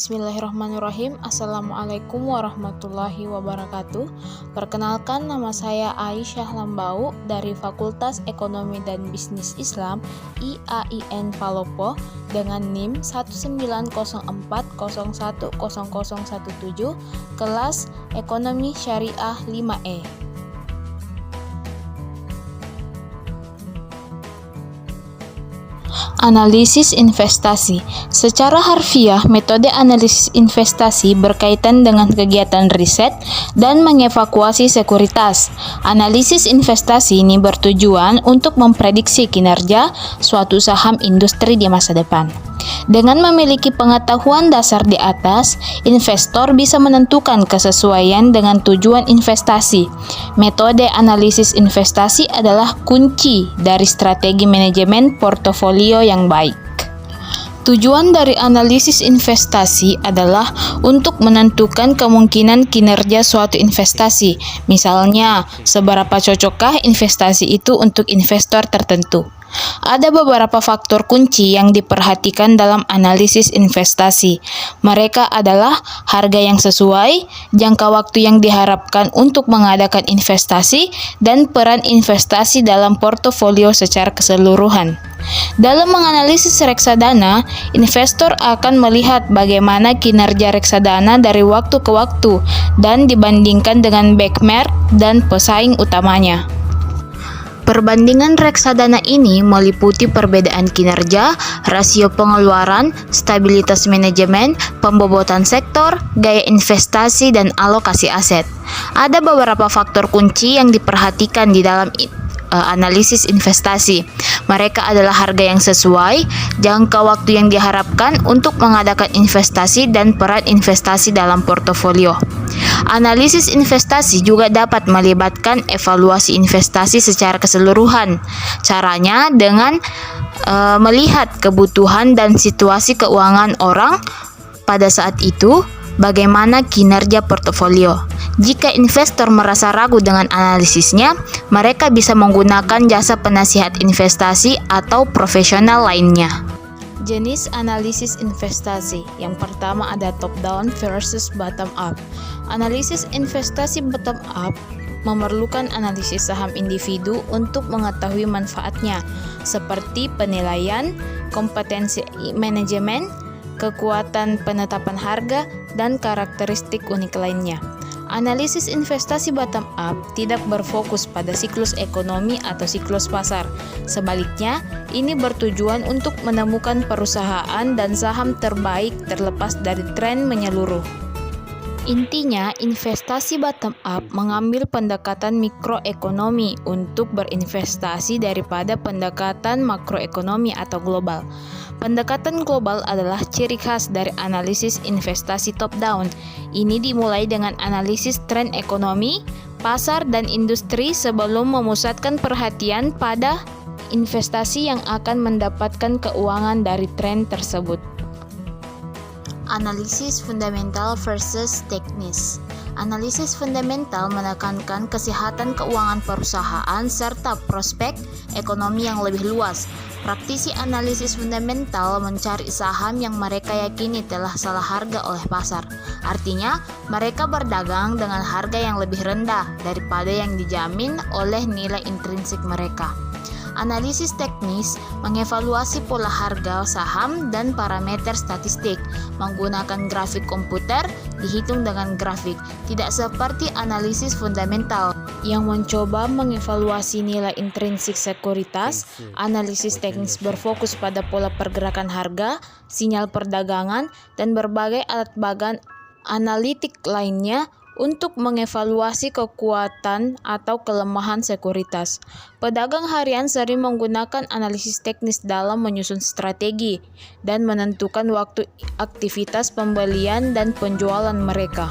Bismillahirrahmanirrahim. Assalamualaikum warahmatullahi wabarakatuh. Perkenalkan, nama saya Aisyah Lambau dari Fakultas Ekonomi dan Bisnis Islam IAIN Palopo dengan NIM 19040100017, kelas Ekonomi Syariah 5E. Analisis investasi. Secara harfiah, metode analisis investasi berkaitan dengan kegiatan riset dan mengevaluasi sekuritas. Analisis investasi ini bertujuan untuk memprediksi kinerja suatu saham industri di masa depan. Dengan memiliki pengetahuan dasar di atas, investor bisa menentukan kesesuaian dengan tujuan investasi. Metode analisis investasi adalah kunci dari strategi manajemen portofolio yang baik. Tujuan dari analisis investasi adalah untuk menentukan kemungkinan kinerja suatu investasi. Misalnya, seberapa cocokkah investasi itu untuk investor tertentu. Ada beberapa faktor kunci yang diperhatikan dalam analisis investasi. Mereka adalah harga yang sesuai, jangka waktu yang diharapkan untuk mengadakan investasi, dan peran investasi dalam portofolio secara keseluruhan. Dalam menganalisis reksadana, investor akan melihat bagaimana kinerja reksadana dari waktu ke waktu dan dibandingkan dengan benchmark dan pesaing utamanya. Perbandingan reksadana ini meliputi perbedaan kinerja, rasio pengeluaran, stabilitas manajemen, pembobotan sektor, gaya investasi, dan alokasi aset. Ada beberapa faktor kunci yang diperhatikan di dalam analisis investasi. Mereka adalah harga yang sesuai, jangka waktu yang diharapkan untuk mengadakan investasi, dan peran investasi dalam portofolio. Analisis investasi juga dapat melibatkan evaluasi investasi secara keseluruhan. Caranya dengan melihat kebutuhan dan situasi keuangan orang pada saat itu, bagaimana kinerja portofolio. Jika investor merasa ragu dengan analisisnya, mereka bisa menggunakan jasa penasihat investasi atau profesional lainnya. Jenis analisis investasi. Yang pertama ada top down versus bottom up. Analisis investasi bottom up memerlukan analisis saham individu untuk mengetahui manfaatnya, seperti penilaian, kompetensi manajemen, kekuatan penetapan harga, dan karakteristik unik lainnya. Analisis investasi bottom up tidak berfokus pada siklus ekonomi atau siklus pasar. Sebaliknya, ini bertujuan untuk menemukan perusahaan dan saham terbaik terlepas dari tren menyeluruh. Intinya, investasi bottom up mengambil pendekatan mikroekonomi untuk berinvestasi daripada pendekatan makroekonomi atau global. Pendekatan global adalah ciri khas dari analisis investasi top down. Ini dimulai dengan analisis tren ekonomi, pasar, dan industri sebelum memusatkan perhatian pada investasi yang akan mendapatkan keuangan dari tren tersebut. Analisis fundamental versus teknis. Analisis fundamental menekankan kesehatan keuangan perusahaan serta prospek ekonomi yang lebih luas. Praktisi analisis fundamental mencari saham yang mereka yakini telah salah harga oleh pasar. Artinya, mereka berdagang dengan harga yang lebih rendah daripada yang dijamin oleh nilai intrinsik mereka. Analisis teknis mengevaluasi pola harga saham dan parameter statistik. Menggunakan grafik komputer, dihitung dengan grafik. Tidak seperti analisis fundamental yang mencoba mengevaluasi nilai intrinsik sekuritas. Analisis teknis berfokus pada pola pergerakan harga, sinyal perdagangan, dan berbagai alat bagan analitik lainnya untuk mengevaluasi kekuatan atau kelemahan sekuritas. Pedagang harian sering menggunakan analisis teknis dalam menyusun strategi dan menentukan waktu aktivitas pembelian dan penjualan mereka.